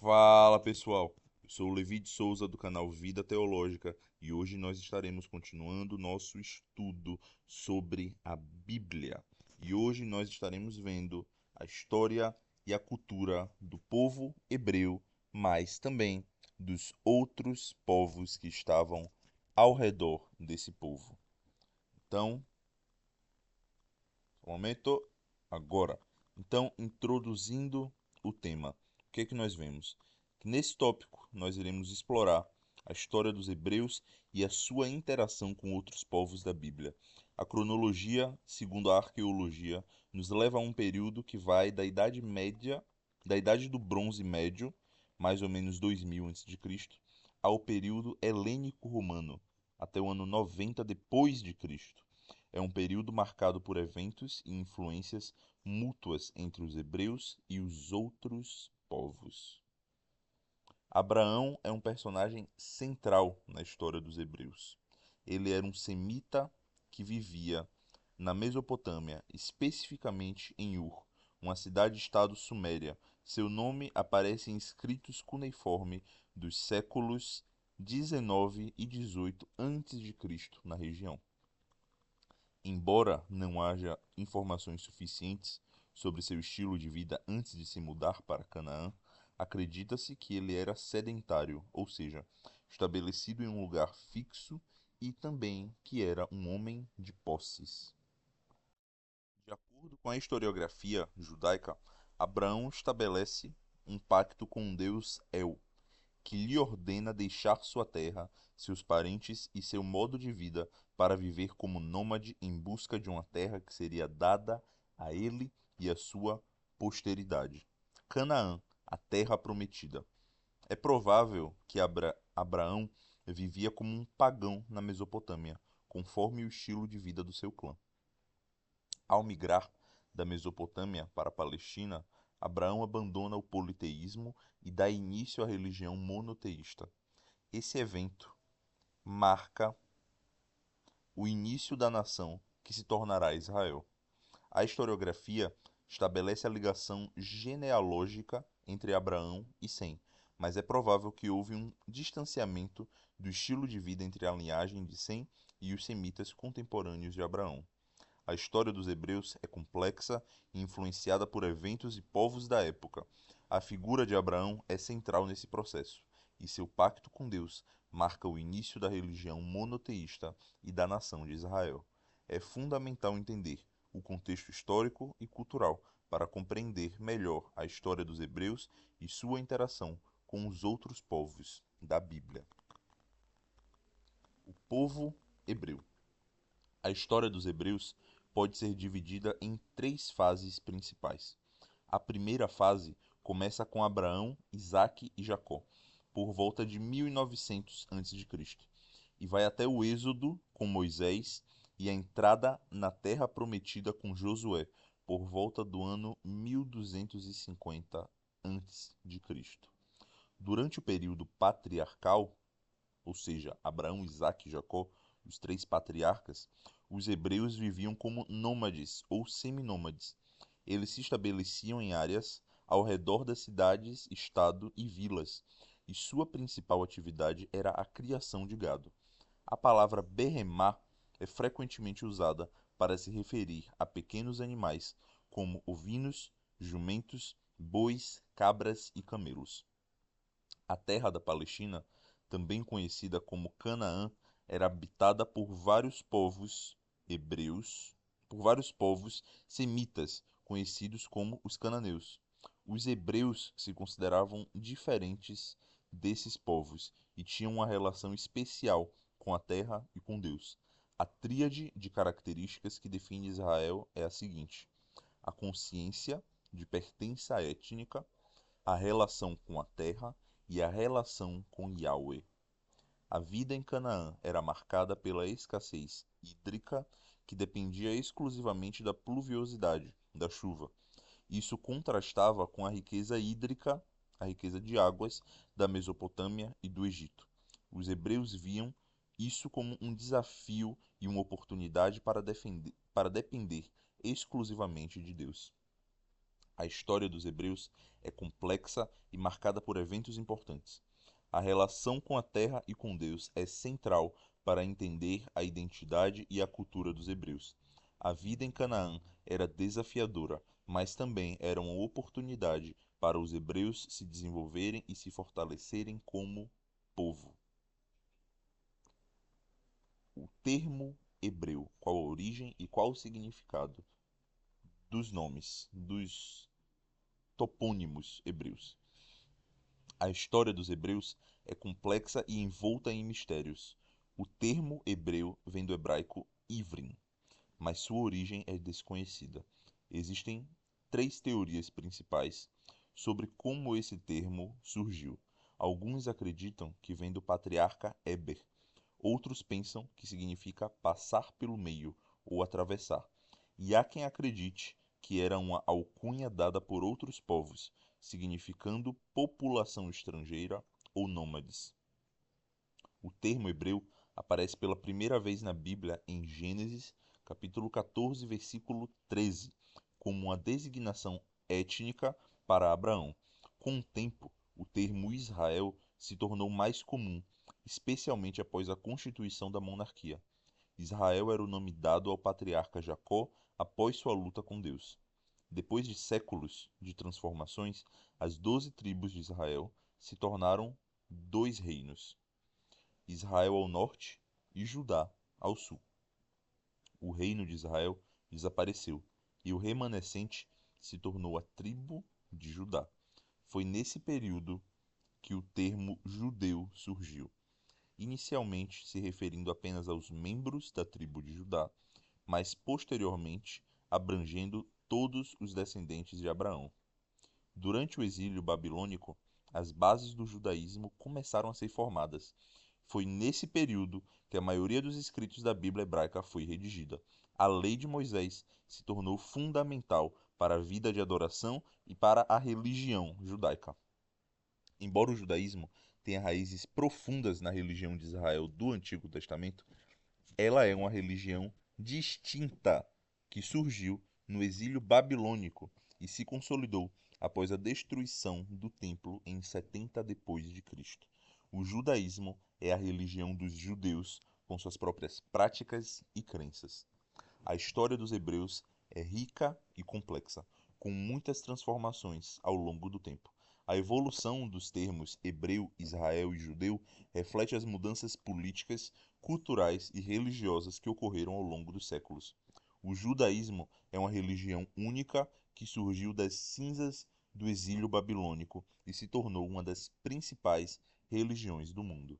Fala pessoal, eu sou o Levi de Souza do canal Vida Teológica e hoje nós estaremos continuando nosso estudo sobre a Bíblia. E hoje nós estaremos vendo a história e a cultura do povo hebreu, mas também dos outros povos que estavam ao redor desse povo. Então, um momento agora. Então, introduzindo o tema, o que é que nós vemos? Que nesse tópico nós iremos explorar a história dos hebreus e a sua interação com outros povos da Bíblia. A cronologia, segundo a arqueologia, nos leva a um período que vai da Idade Média, da Idade do Bronze Médio, mais ou menos 2000 a.C., ao período helênico romano, até o ano 90 depois de Cristo. É um período marcado por eventos e influências mútuas entre os hebreus e os outros povos. Abraão é um personagem central na história dos hebreus. Ele era um semita que vivia na Mesopotâmia, especificamente em Ur, uma cidade-estado suméria. Seu nome aparece em escritos cuneiforme dos séculos 19 e 18 a.C. na região. Embora não haja informações suficientes sobre seu estilo de vida antes de se mudar para Canaã, acredita-se que ele era sedentário, ou seja, estabelecido em um lugar fixo e também que era um homem de posses. De acordo com a historiografia judaica, Abraão estabelece um pacto com o deus El, que lhe ordena deixar sua terra, seus parentes e seu modo de vida para viver como nômade em busca de uma terra que seria dada a ele e a sua posteridade. Canaã, a terra prometida. É provável que Abraão vivia como um pagão na Mesopotâmia, conforme o estilo de vida do seu clã. Ao migrar da Mesopotâmia para a Palestina, Abraão abandona o politeísmo e dá início à religião monoteísta. Esse evento marca o início da nação que se tornará Israel. A historiografia estabelece a ligação genealógica entre Abraão e Sem, mas é provável que houve um distanciamento do estilo de vida entre a linhagem de Sem e os semitas contemporâneos de Abraão. A história dos hebreus é complexa e influenciada por eventos e povos da época. A figura de Abraão é central nesse processo, e seu pacto com Deus marca o início da religião monoteísta e da nação de Israel. É fundamental entender o contexto histórico e cultural para compreender melhor a história dos hebreus e sua interação com os outros povos da Bíblia. O povo hebreu. A história dos hebreus pode ser dividida em três fases principais. A primeira fase começa com Abraão, Isaque e Jacó, por volta de 1900 a.C., e vai até o Êxodo com Moisés e a entrada na Terra Prometida com Josué, por volta do ano 1250 a.C. Durante o período patriarcal, ou seja, Abraão, Isaque e Jacó, os três patriarcas, os hebreus viviam como nômades ou seminômades. Eles se estabeleciam em áreas ao redor das cidades, estado e vilas, e sua principal atividade era a criação de gado. A palavra berremá é frequentemente usada para se referir a pequenos animais, como ovinos, jumentos, bois, cabras e camelos. A terra da Palestina, também conhecida como Canaã, era habitada por vários povos hebreus, por vários povos semitas, conhecidos como os cananeus. Os hebreus se consideravam diferentes desses povos e tinham uma relação especial com a terra e com Deus. A tríade de características que define Israel é a seguinte: a consciência de pertença étnica, a relação com a terra e a relação com Yahweh. A vida em Canaã era marcada pela escassez hídrica, que dependia exclusivamente da pluviosidade, da chuva. Isso contrastava com a riqueza hídrica, a riqueza de águas da Mesopotâmia e do Egito. Os hebreus viam isso como um desafio e uma oportunidade para depender exclusivamente de Deus. A história dos hebreus é complexa e marcada por eventos importantes. A relação com a terra e com Deus é central para entender a identidade e a cultura dos hebreus. A vida em Canaã era desafiadora, mas também era uma oportunidade para os hebreus se desenvolverem e se fortalecerem como povo. O termo hebreu, qual a origem e qual o significado dos nomes, dos topônimos hebreus? A história dos hebreus é complexa e envolta em mistérios. O termo hebreu vem do hebraico ivrim, mas sua origem é desconhecida. Existem três teorias principais sobre como esse termo surgiu. Alguns acreditam que vem do patriarca Eber, outros pensam que significa passar pelo meio ou atravessar. E há quem acredite que era uma alcunha dada por outros povos, significando população estrangeira ou nômades. O termo hebreu aparece pela primeira vez na Bíblia em Gênesis, capítulo 14, versículo 13, como uma designação étnica para Abraão. Com o tempo, o termo Israel se tornou mais comum, especialmente após a constituição da monarquia. Israel era o nome dado ao patriarca Jacó após sua luta com Deus. Depois de séculos de transformações, as 12 tribos de Israel se tornaram dois reinos: Israel ao norte e Judá ao sul. O reino de Israel desapareceu e o remanescente se tornou a tribo de Judá. Foi nesse período que o termo judeu surgiu, inicialmente se referindo apenas aos membros da tribo de Judá, mas posteriormente abrangendo todos os descendentes de Abraão. Durante o exílio babilônico, as bases do judaísmo começaram a ser formadas. Foi nesse período que a maioria dos escritos da Bíblia hebraica foi redigida. A lei de Moisés se tornou fundamental para a vida de adoração e para a religião judaica. Embora o judaísmo tenha raízes profundas na religião de Israel do Antigo Testamento, ela é uma religião distinta que surgiu no exílio babilônico e se consolidou após a destruição do templo em 70 depois de Cristo. O judaísmo é a religião dos judeus com suas próprias práticas e crenças. A história dos hebreus é rica e complexa, com muitas transformações ao longo do tempo. A evolução dos termos hebreu, Israel e judeu reflete as mudanças políticas, culturais e religiosas que ocorreram ao longo dos séculos. O judaísmo é uma religião única que surgiu das cinzas do exílio babilônico e se tornou uma das principais religiões do mundo.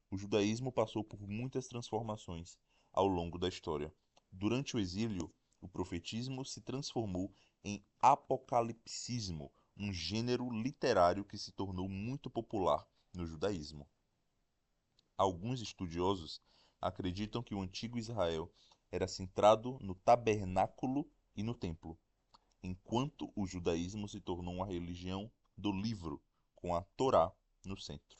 O judaísmo passou por muitas transformações ao longo da história. Durante o exílio, o profetismo se transformou em apocalipsismo, um gênero literário que se tornou muito popular no judaísmo. Alguns estudiosos acreditam que o antigo Israel era centrado no tabernáculo e no templo, enquanto o judaísmo se tornou uma religião do livro, com a Torá no centro.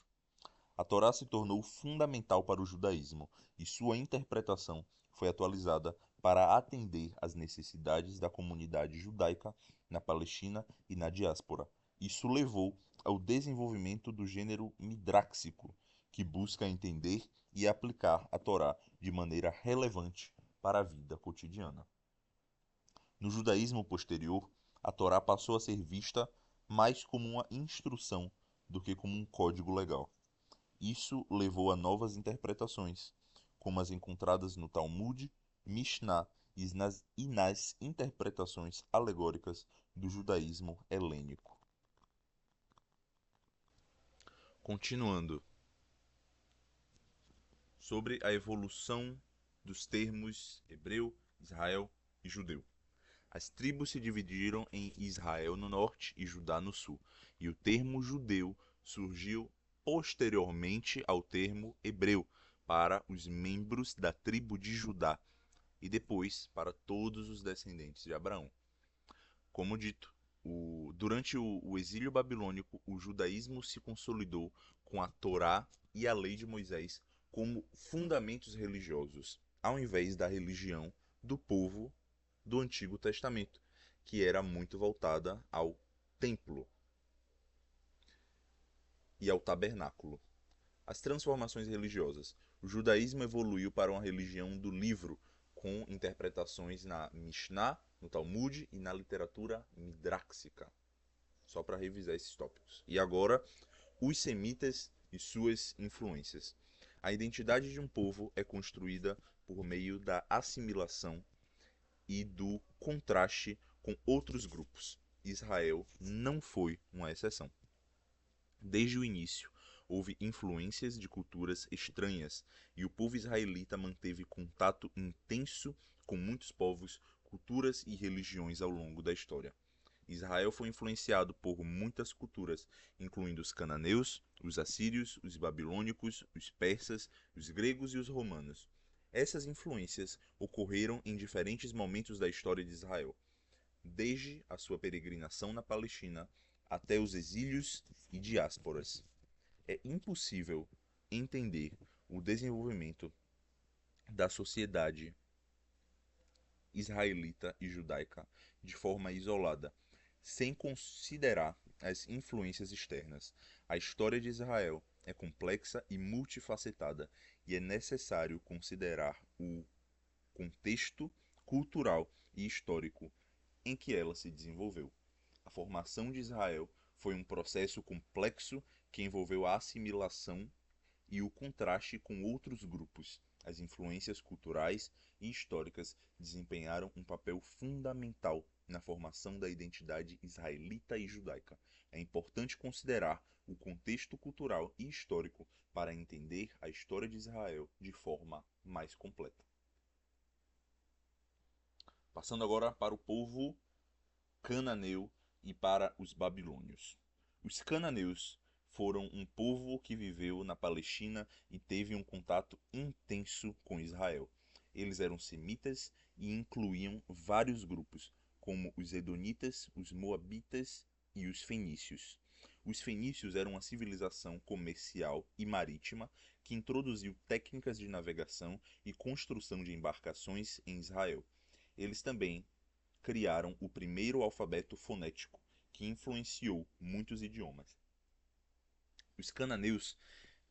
A Torá se tornou fundamental para o judaísmo e sua interpretação foi atualizada para atender às necessidades da comunidade judaica na Palestina e na diáspora. Isso levou ao desenvolvimento do gênero midráxico, que busca entender e aplicar a Torá de maneira relevante para a vida cotidiana. No judaísmo posterior, a Torá passou a ser vista mais como uma instrução do que como um código legal. Isso levou a novas interpretações, como as encontradas no Talmud, Mishnah e nas interpretações alegóricas do judaísmo helênico. Continuando, sobre a evolução dos termos hebreu, Israel e judeu. As tribos se dividiram em Israel no norte e Judá no sul, e o termo judeu surgiu posteriormente ao termo hebreu para os membros da tribo de Judá e depois para todos os descendentes de Abraão. Como dito, durante o exílio babilônico, o judaísmo se consolidou com a Torá e a lei de Moisés como fundamentos religiosos, ao invés da religião do povo do Antigo Testamento, que era muito voltada ao templo e ao tabernáculo. As transformações religiosas. O judaísmo evoluiu para uma religião do livro, com interpretações na Mishnah, no Talmud e na literatura midráxica. Só para revisar esses tópicos. E agora, os semitas e suas influências. A identidade de um povo é construída por meio da assimilação e do contraste com outros grupos. Israel não foi uma exceção. Desde o início, houve influências de culturas estranhas e o povo israelita manteve contato intenso com muitos povos, culturas e religiões ao longo da história. Israel foi influenciado por muitas culturas, incluindo os cananeus, os assírios, os babilônicos, os persas, os gregos e os romanos. Essas influências ocorreram em diferentes momentos da história de Israel, desde a sua peregrinação na Palestina até os exílios e diásporas. É impossível entender o desenvolvimento da sociedade israelita e judaica de forma isolada, sem considerar as influências externas. A história de Israel é complexa e multifacetada, e é necessário considerar o contexto cultural e histórico em que ela se desenvolveu. A formação de Israel foi um processo complexo que envolveu a assimilação e o contraste com outros grupos. As influências culturais e históricas desempenharam um papel fundamental na formação da identidade israelita e judaica. É importante considerar o contexto cultural e histórico para entender a história de Israel de forma mais completa. Passando agora para o povo cananeu e para os babilônios. Os cananeus foram um povo que viveu na Palestina e teve um contato intenso com Israel. Eles eram semitas e incluíam vários grupos, como os edonitas, os moabitas e os fenícios. Os fenícios eram uma civilização comercial e marítima que introduziu técnicas de navegação e construção de embarcações em Israel. Eles também criaram o primeiro alfabeto fonético, que influenciou muitos idiomas. Os cananeus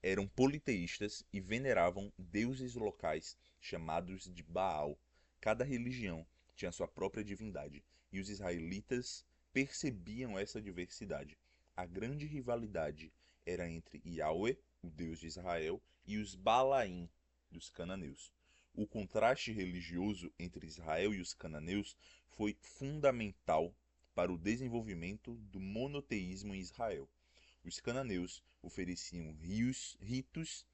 eram politeístas e veneravam deuses locais chamados de Baal. Cada religião tinha sua própria divindade, e os israelitas percebiam essa diversidade. A grande rivalidade era entre Yahweh, o Deus de Israel, e os Balaim, dos cananeus. O contraste religioso entre Israel e os cananeus foi fundamental para o desenvolvimento do monoteísmo em Israel. Os cananeus ofereciam ritos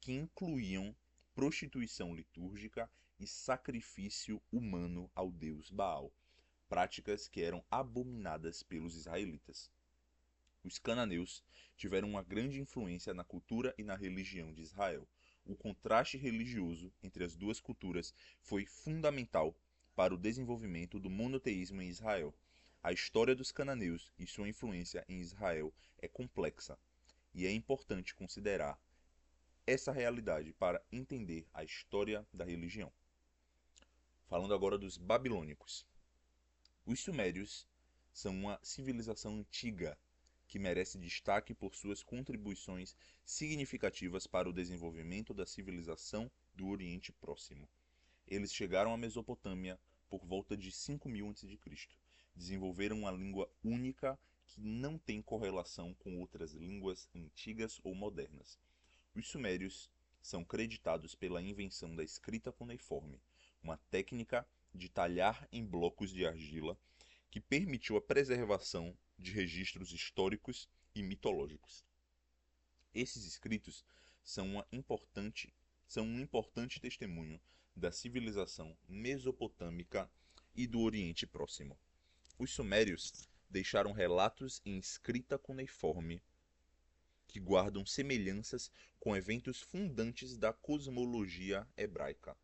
que incluíam prostituição litúrgica e sacrifício humano ao deus Baal, práticas que eram abominadas pelos israelitas. Os cananeus tiveram uma grande influência na cultura e na religião de Israel. O contraste religioso entre as duas culturas foi fundamental para o desenvolvimento do monoteísmo em Israel. A história dos cananeus e sua influência em Israel é complexa, e é importante considerar essa realidade para entender a história da religião. Falando agora dos babilônicos. Os sumérios são uma civilização antiga que merece destaque por suas contribuições significativas para o desenvolvimento da civilização do Oriente Próximo. Eles chegaram à Mesopotâmia por volta de 5000 a.C. Desenvolveram uma língua única que não tem correlação com outras línguas antigas ou modernas. Os sumérios são creditados pela invenção da escrita cuneiforme, uma técnica de talhar em blocos de argila que permitiu a preservação de registros históricos e mitológicos. Esses escritos são um importante testemunho da civilização mesopotâmica e do Oriente Próximo. Os sumérios deixaram relatos em escrita cuneiforme que guardam semelhanças com eventos fundantes da cosmologia hebraica,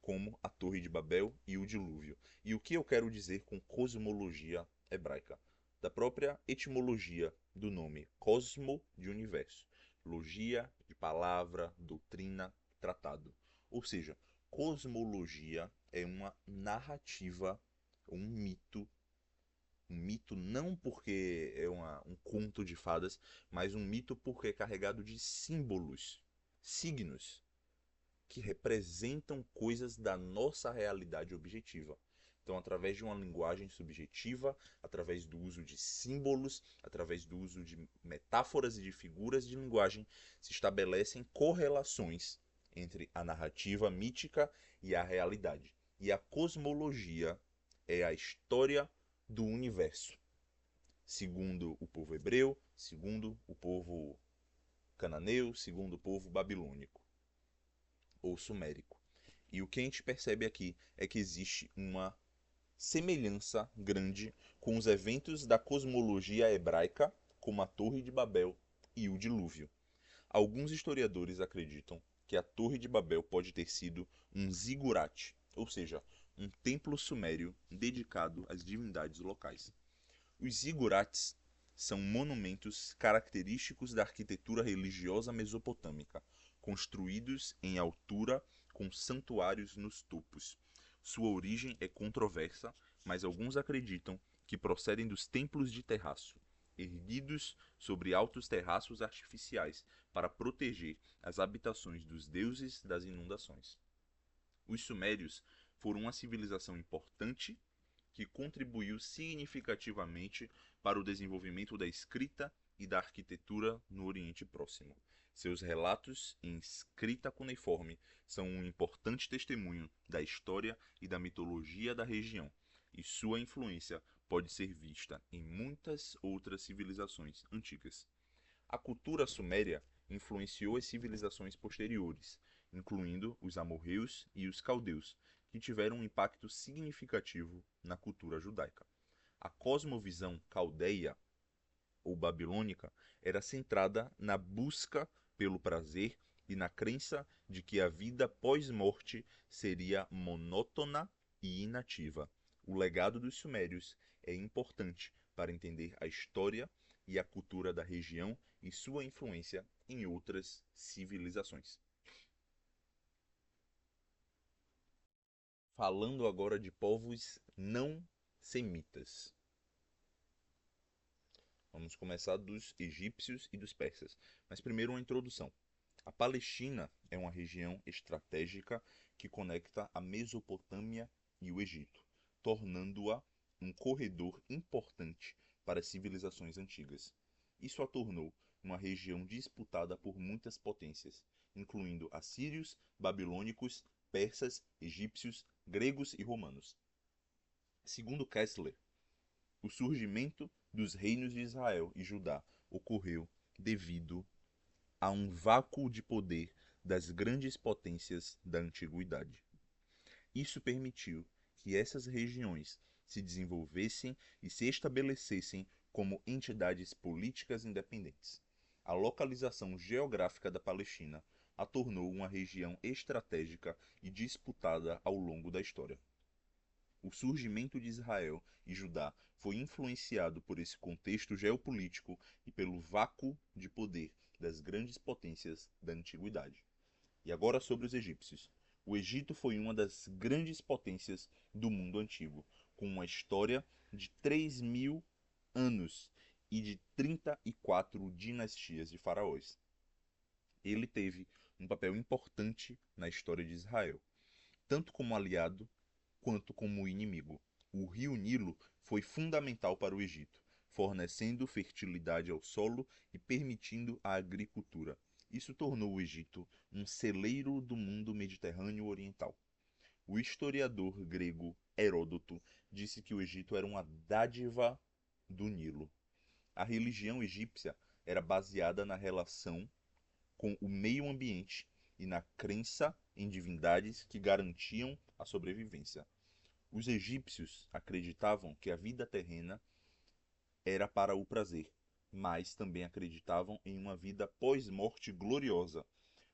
como a Torre de Babel e o Dilúvio. E o que eu quero dizer com cosmologia hebraica? Da própria etimologia do nome cosmo, de universo, logia, de palavra, doutrina, tratado. Ou seja, cosmologia é uma narrativa, um mito Um mito não porque é um conto de fadas, mas um mito porque é carregado de símbolos, signos, que representam coisas da nossa realidade objetiva. Então, através de uma linguagem subjetiva, através do uso de símbolos, através do uso de metáforas e de figuras de linguagem, se estabelecem correlações entre a narrativa mítica e a realidade. E a cosmologia é a história do universo, segundo o povo hebreu, segundo o povo cananeu, segundo o povo babilônico ou sumérico. E o que a gente percebe aqui é que existe uma semelhança grande com os eventos da cosmologia hebraica, como a Torre de Babel e o Dilúvio. Alguns historiadores acreditam que a Torre de Babel pode ter sido um zigurate, ou seja, um templo sumério dedicado às divindades locais. Os zigurates são monumentos característicos da arquitetura religiosa mesopotâmica, construídos em altura com santuários nos topos. Sua origem é controversa, mas alguns acreditam que procedem dos templos de terraço, erguidos sobre altos terraços artificiais para proteger as habitações dos deuses das inundações. Os sumérios foram uma civilização importante que contribuiu significativamente para o desenvolvimento da escrita e da arquitetura no Oriente Próximo. Seus relatos em escrita cuneiforme são um importante testemunho da história e da mitologia da região, e sua influência pode ser vista em muitas outras civilizações antigas. A cultura suméria influenciou as civilizações posteriores, incluindo os amorreus e os caldeus, que tiveram um impacto significativo na cultura judaica. A cosmovisão caldeia ou babilônica era centrada na busca pelo prazer e na crença de que a vida pós-morte seria monótona e inativa. O legado dos sumérios é importante para entender a história e a cultura da região e sua influência em outras civilizações. Falando agora de povos não semitas. Vamos começar dos egípcios e dos persas. Mas primeiro uma introdução. A Palestina é uma região estratégica que conecta a Mesopotâmia e o Egito, tornando-a um corredor importante para as civilizações antigas. Isso a tornou uma região disputada por muitas potências, incluindo assírios, babilônicos, persas, egípcios, gregos e romanos. Segundo Kessler, o surgimento dos reinos de Israel e Judá ocorreu devido a um vácuo de poder das grandes potências da antiguidade. Isso permitiu que essas regiões se desenvolvessem e se estabelecessem como entidades políticas independentes. A localização geográfica da Palestina a tornou uma região estratégica e disputada ao longo da história. O surgimento de Israel e Judá foi influenciado por esse contexto geopolítico e pelo vácuo de poder das grandes potências da antiguidade. E agora sobre os egípcios. O Egito foi uma das grandes potências do mundo antigo, com uma história de 3.000 anos e de 34 dinastias de faraós. Ele teve um papel importante na história de Israel, tanto como aliado quanto como inimigo. O rio Nilo foi fundamental para o Egito, fornecendo fertilidade ao solo e permitindo a agricultura. Isso tornou o Egito um celeiro do mundo mediterrâneo oriental. O historiador grego Heródoto disse que o Egito era uma dádiva do Nilo. A religião egípcia era baseada na relação com o meio ambiente e na crença em divindades que garantiam a sobrevivência. Os egípcios acreditavam que a vida terrena era para o prazer, mas também acreditavam em uma vida pós-morte gloriosa,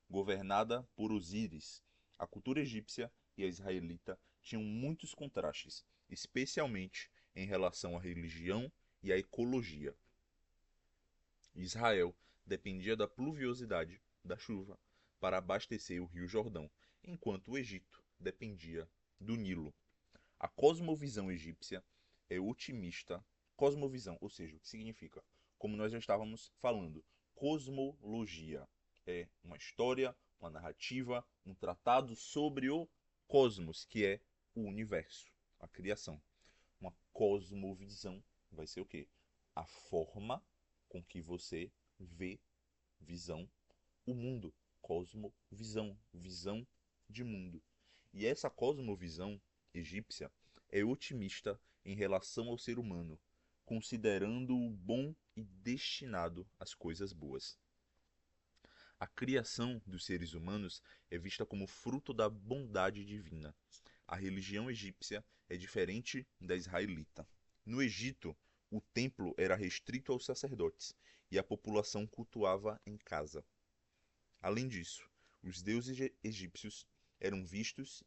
governada por Osíris. A cultura egípcia e a israelita tinham muitos contrastes, especialmente em relação à religião e à ecologia. Israel dependia da pluviosidade, da chuva, para abastecer o rio Jordão, enquanto o Egito dependia do Nilo. A cosmovisão egípcia é otimista Cosmovisão, ou seja, o que significa? Como nós já estávamos falando, cosmologia é uma história, uma narrativa, um tratado sobre o cosmos, que é o universo, a criação. Uma cosmovisão vai ser o quê? A forma com que você vê, visão, o mundo. Cosmovisão, visão de mundo. E essa cosmovisão egípcia é otimista em relação ao ser humano, considerando-o bom e destinado às coisas boas. A criação dos seres humanos é vista como fruto da bondade divina. A religião egípcia é diferente da israelita. No Egito, o templo era restrito aos sacerdotes e a população cultuava em casa. Além disso, os deuses egípcios eram vistos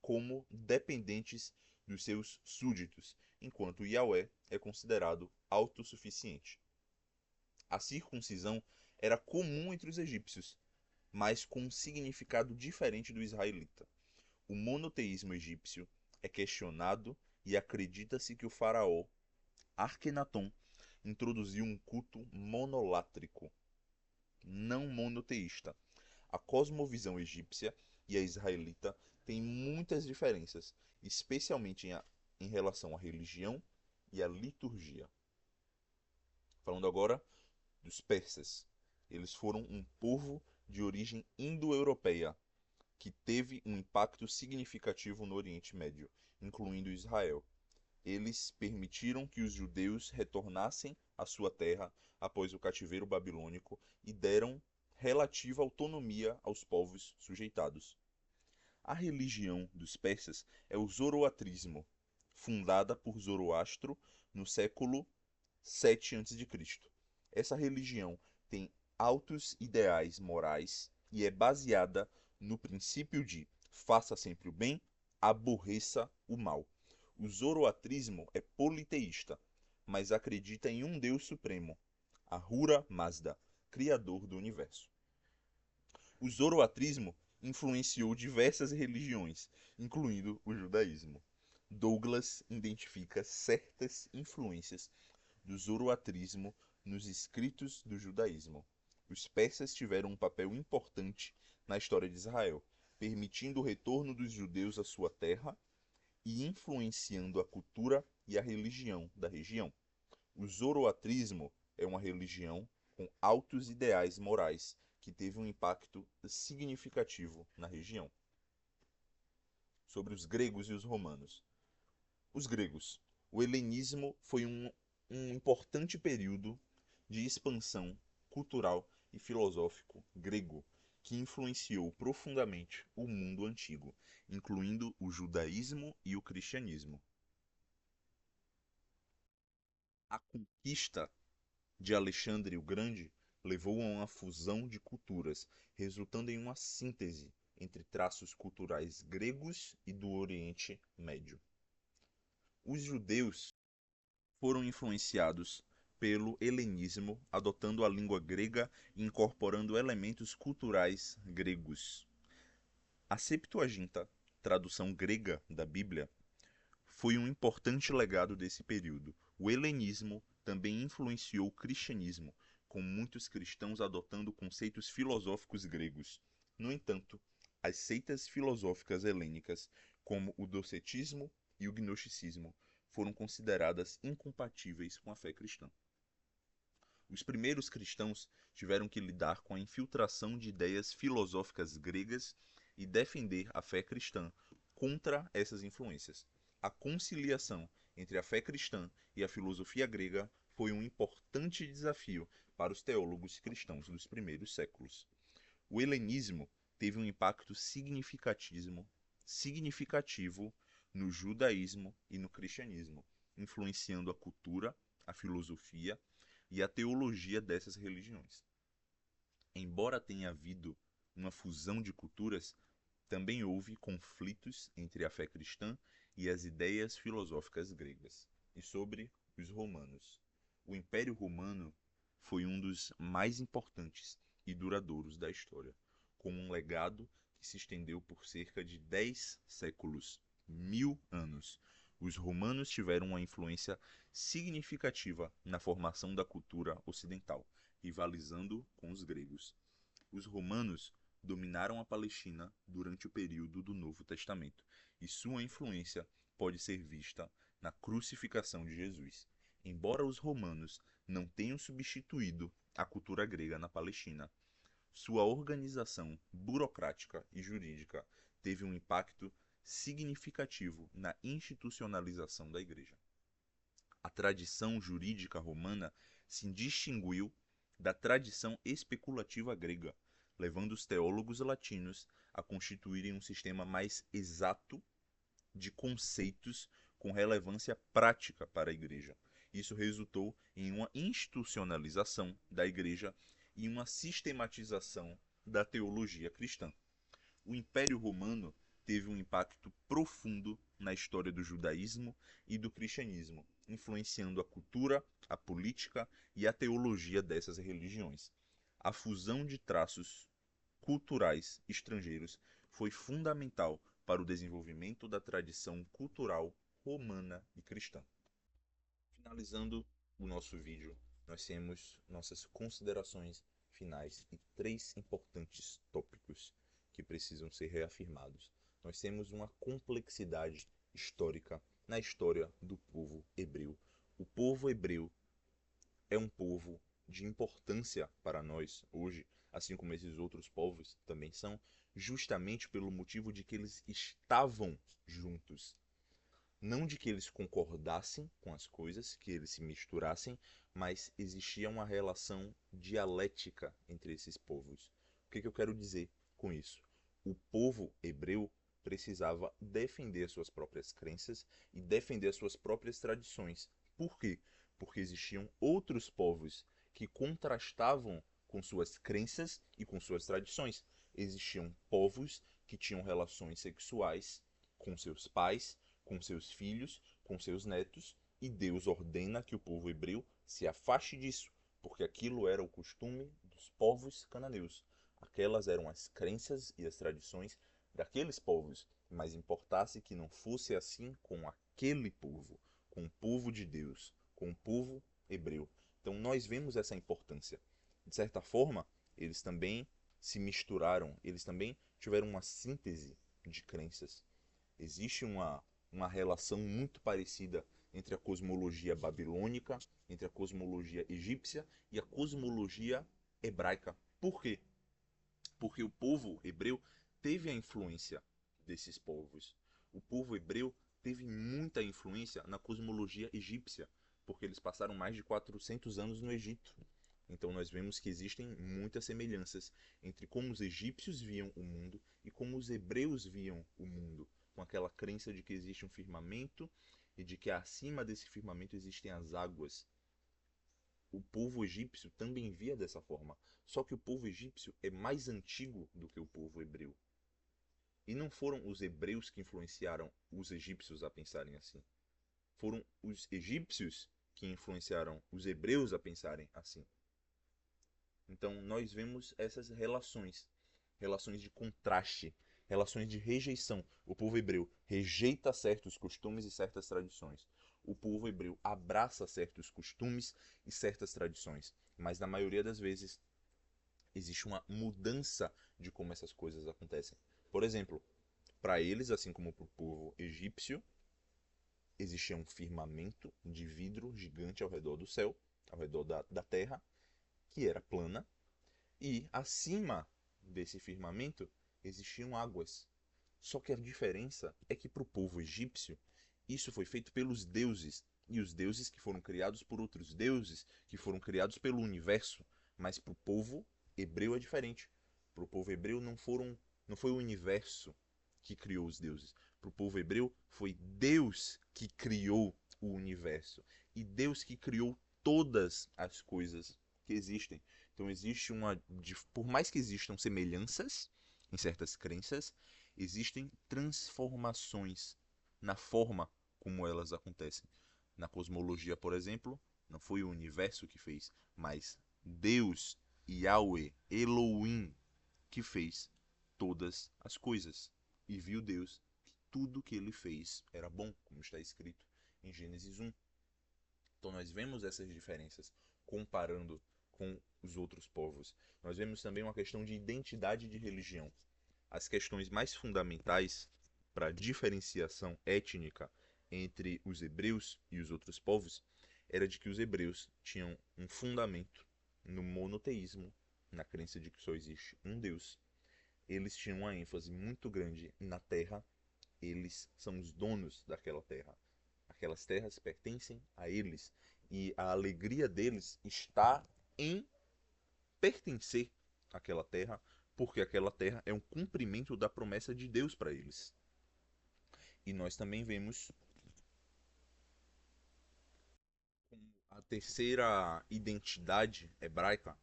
como dependentes dos seus súditos, enquanto Yahweh é considerado autossuficiente. A circuncisão era comum entre os egípcios, mas com um significado diferente do israelita. O monoteísmo egípcio é questionado e acredita-se que o faraó Akhenaton introduziu um culto monolátrico, não monoteísta. A cosmovisão egípcia e a israelita têm muitas diferenças, especialmente em relação à religião e à liturgia. Falando agora dos persas. Eles foram um povo de origem indo-europeia que teve um impacto significativo no Oriente Médio, incluindo Israel. Eles permitiram que os judeus retornassem à sua terra após o cativeiro babilônico e deram relativa autonomia aos povos sujeitados. A religião dos persas é o zoroatrismo, fundada por Zoroastro no século 7 a.C. Essa religião tem altos ideais morais e é baseada no princípio de faça sempre o bem, aborreça o mal. O zoroatrismo é politeísta, mas acredita em um Deus supremo, Ahura Mazda, criador do universo. O zoroatrismo influenciou diversas religiões, incluindo o judaísmo. Douglas identifica certas influências do zoroatrismo nos escritos do judaísmo. Os persas tiveram um papel importante na história de Israel, permitindo o retorno dos judeus à sua terra e influenciando a cultura e a religião da região. O zoroatrismo é uma religião com altos ideais morais que teve um impacto significativo na região. Sobre os gregos e os romanos. Os gregos. O helenismo foi um importante período de expansão cultural e filosófico grego que influenciou profundamente o mundo antigo, incluindo o judaísmo e o cristianismo. A conquista de Alexandre o Grande levou a uma fusão de culturas, resultando em uma síntese entre traços culturais gregos e do Oriente Médio. Os judeus foram influenciados pelo helenismo, adotando a língua grega e incorporando elementos culturais gregos. A Septuaginta, tradução grega da Bíblia, foi um importante legado desse período. O helenismo também influenciou o cristianismo, com muitos cristãos adotando conceitos filosóficos gregos. No entanto, as seitas filosóficas helênicas, como o docetismo e o gnosticismo, foram consideradas incompatíveis com a fé cristã. Os primeiros cristãos tiveram que lidar com a infiltração de ideias filosóficas gregas e defender a fé cristã contra essas influências. A conciliação entre a fé cristã e a filosofia grega foi um importante desafio para os teólogos cristãos dos primeiros séculos. O helenismo teve um impacto significativo no judaísmo e no cristianismo, influenciando a cultura, a filosofia e a teologia dessas religiões. Embora tenha havido uma fusão de culturas, também houve conflitos entre a fé cristã e as ideias filosóficas gregas. E sobre os romanos. O Império Romano foi um dos mais importantes e duradouros da história, com um legado que se estendeu por cerca de 10 séculos, 1000 anos. Os romanos tiveram uma influência significativa na formação da cultura ocidental, rivalizando com os gregos. Os romanos dominaram a Palestina durante o período do Novo Testamento, e sua influência pode ser vista na crucificação de Jesus. Embora os romanos não tenham substituído a cultura grega na Palestina, sua organização burocrática e jurídica teve um impacto significativo na institucionalização da Igreja. A tradição jurídica romana se distinguiu da tradição especulativa grega, levando os teólogos latinos a constituírem um sistema mais exato de conceitos com relevância prática para a Igreja. Isso resultou em uma institucionalização da Igreja e uma sistematização da teologia cristã. O Império Romano teve um impacto profundo na história do judaísmo e do cristianismo, influenciando a cultura, a política e a teologia dessas religiões. A fusão de traços culturais estrangeiros foi fundamental para o desenvolvimento da tradição cultural romana e cristã. Finalizando o nosso vídeo, nós temos nossas considerações finais e 3 importantes tópicos que precisam ser reafirmados. Nós temos uma complexidade histórica na história do povo hebreu. O povo hebreu é um povo de importância para nós hoje, assim como esses outros povos também são, justamente pelo motivo de que eles estavam juntos. Não de que eles concordassem com as coisas, que eles se misturassem, mas existia uma relação dialética entre esses povos. O que eu quero dizer com isso? O povo hebreu precisava defender suas próprias crenças e defender suas próprias tradições. Por quê? Porque existiam outros povos que contrastavam com suas crenças e com suas tradições. Existiam povos que tinham relações sexuais com seus pais, com seus filhos, com seus netos, e Deus ordena que o povo hebreu se afaste disso, porque aquilo era o costume dos povos cananeus. Aquelas eram as crenças e as tradições daqueles povos, mas importasse que não fosse assim com aquele povo, com o povo de Deus, com o povo hebreu. Então nós vemos essa importância. De certa forma, eles também se misturaram, eles também tiveram uma síntese de crenças. Existe uma relação muito parecida entre a cosmologia babilônica, entre a cosmologia egípcia e a cosmologia hebraica. Por quê? Porque o povo hebreu teve a influência desses povos. O povo hebreu teve muita influência na cosmologia egípcia, porque eles passaram mais de 400 anos no Egito. Então nós vemos que existem muitas semelhanças entre como os egípcios viam o mundo e como os hebreus viam o mundo, com aquela crença de que existe um firmamento e de que acima desse firmamento existem as águas. O povo egípcio também via dessa forma, só que o povo egípcio é mais antigo do que o povo hebreu. E não foram os hebreus que influenciaram os egípcios a pensarem assim. Foram os egípcios que influenciaram os hebreus a pensarem assim. Então nós vemos essas relações, relações de contraste, relações de rejeição. O povo hebreu rejeita certos costumes e certas tradições. O povo hebreu abraça certos costumes e certas tradições, mas na maioria das vezes existe uma mudança de como essas coisas acontecem. Por exemplo, para eles, assim como para o povo egípcio, existia um firmamento de vidro gigante ao redor do céu, ao redor da terra, que era plana, e acima desse firmamento existiam águas. Só que a diferença é que para o povo egípcio, isso foi feito pelos deuses, e os deuses que foram criados por outros deuses, que foram criados pelo universo. Mas para o povo hebreu é diferente. Para o povo hebreu não foi o universo que criou os deuses. Para o povo hebreu foi Deus que criou o universo. E Deus que criou todas as coisas que existem. Então existe por mais que existam semelhanças em certas crenças, existem transformações na forma como elas acontecem. Na cosmologia, por exemplo, não foi o universo que fez, mas Deus, Yahweh, Elohim, que fez todas as coisas. E viu Deus tudo que ele fez era bom, como está escrito em Gênesis 1. Então nós vemos essas diferenças comparando com os outros povos. Nós vemos também uma questão de identidade de religião. As questões mais fundamentais para a diferenciação étnica entre os hebreus e os outros povos era de que os hebreus tinham um fundamento no monoteísmo, na crença de que só existe um Deus. Eles tinham uma ênfase muito grande na terra, eles são os donos daquela terra. Aquelas terras pertencem a eles e a alegria deles está em pertencer àquela terra, porque aquela terra é um cumprimento da promessa de Deus para eles. E nós também vemos a terceira identidade hebraica,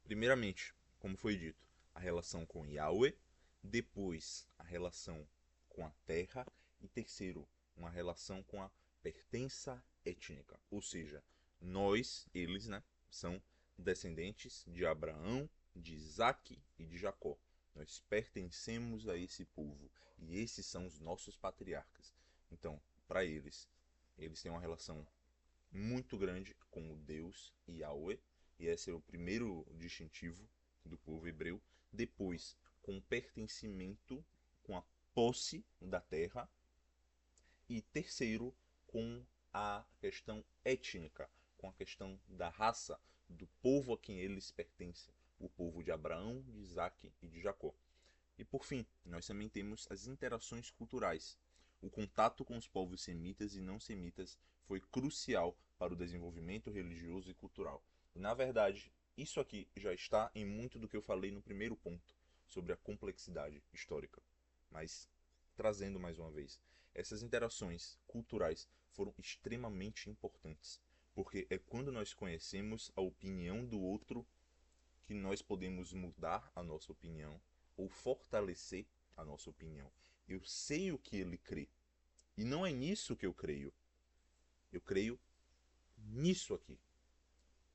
primeiramente, como foi dito, a relação com Yahweh, depois a relação com a terra e terceiro, uma relação com a pertença étnica, ou seja, nós, eles, né, são descendentes de Abraão, de Isaac e de Jacó. Nós pertencemos a esse povo e esses são os nossos patriarcas. Então, para eles, eles têm uma relação muito grande com o Deus Yahweh, e esse é o primeiro distintivo do povo hebreu. Depois, com o pertencimento, com a posse da terra. E terceiro, com a questão étnica, com a questão da raça, do povo a quem eles pertencem, o povo de Abraão, de Isaac e de Jacó. E por fim, nós também temos as interações culturais. O contato com os povos semitas e não semitas foi crucial para o desenvolvimento religioso e cultural. E, na verdade, isso aqui já está em muito do que eu falei no primeiro ponto, sobre a complexidade histórica. Mas, trazendo mais uma vez, essas interações culturais foram extremamente importantes, porque é quando nós conhecemos a opinião do outro que nós podemos mudar a nossa opinião ou fortalecer a nossa opinião. Eu sei o que ele crê. E não é nisso que eu creio. Eu creio nisso aqui.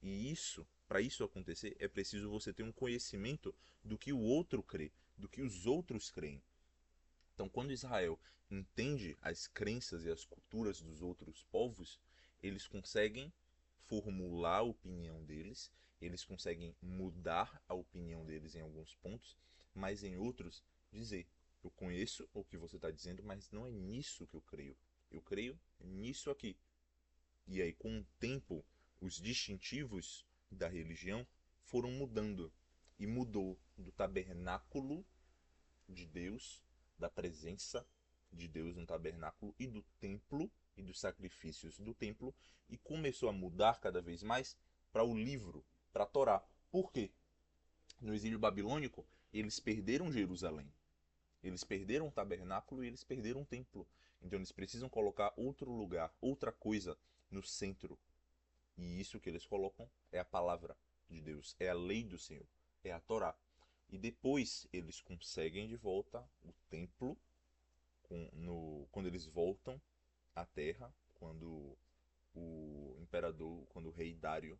E isso, para isso acontecer, é preciso você ter um conhecimento do que o outro crê, do que os outros creem. Então, quando Israel entende as crenças e as culturas dos outros povos, eles conseguem formular a opinião deles, eles conseguem mudar a opinião deles em alguns pontos, mas em outros dizer: eu conheço o que você está dizendo, mas não é nisso que eu creio. Eu creio nisso aqui. E aí, com o tempo, os distintivos da religião foram mudando. E mudou do tabernáculo de Deus, da presença de Deus no tabernáculo e do templo e dos sacrifícios do templo, e começou a mudar cada vez mais para o livro, para a Torá. Por quê? No exílio babilônico, eles perderam Jerusalém. Eles perderam o tabernáculo e eles perderam o templo. Então eles precisam colocar outro lugar, outra coisa no centro. E isso que eles colocam é a palavra de Deus, é a lei do Senhor, é a Torá. E depois eles conseguem de volta o templo, quando eles voltam à terra, quando o imperador, quando o rei Dário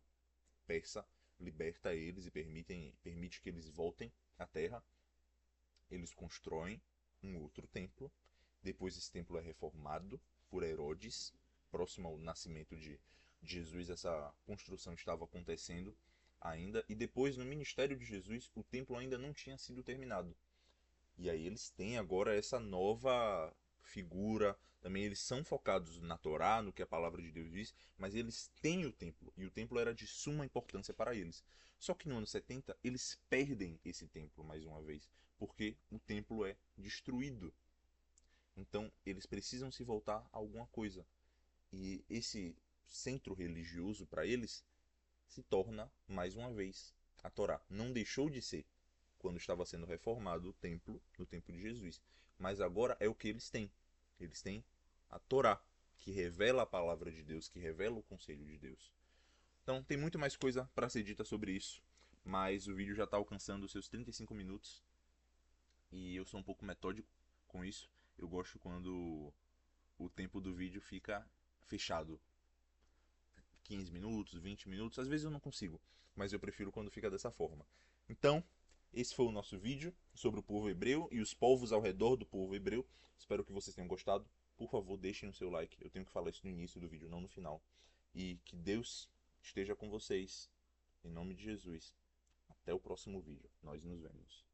persa liberta eles e permite que eles voltem à terra, eles constroem um outro templo. Depois esse templo é reformado por Herodes, próximo ao nascimento de Jesus, essa construção estava acontecendo ainda. E depois, no ministério de Jesus, o templo ainda não tinha sido terminado. E aí eles têm agora essa nova figura. Também eles são focados na Torá, no que a palavra de Deus diz, mas eles têm o templo, e o templo era de suma importância para eles. Só que no ano 70 eles perdem esse templo mais uma vez, porque o templo é destruído. Então eles precisam se voltar a alguma coisa. E esse centro religioso para eles se torna, mais uma vez, a Torá. Não deixou de ser quando estava sendo reformado o templo, no tempo de Jesus. Mas agora é o que eles têm. Eles têm a Torá, que revela a palavra de Deus, que revela o conselho de Deus. Então tem muito mais coisa para ser dita sobre isso, mas o vídeo já está alcançando os seus 35 minutos e eu sou um pouco metódico com isso. Eu gosto quando o tempo do vídeo fica fechado. 15 minutos, 20 minutos, às vezes eu não consigo, mas eu prefiro quando fica dessa forma. Então, Esse foi o nosso vídeo sobre o povo hebreu e os povos ao redor do povo hebreu. Espero que vocês tenham gostado. Por favor, deixem o seu like. Eu tenho que falar isso no início do vídeo, não no final. E que Deus esteja com vocês. Em nome de Jesus. Até o próximo vídeo. Nós nos vemos.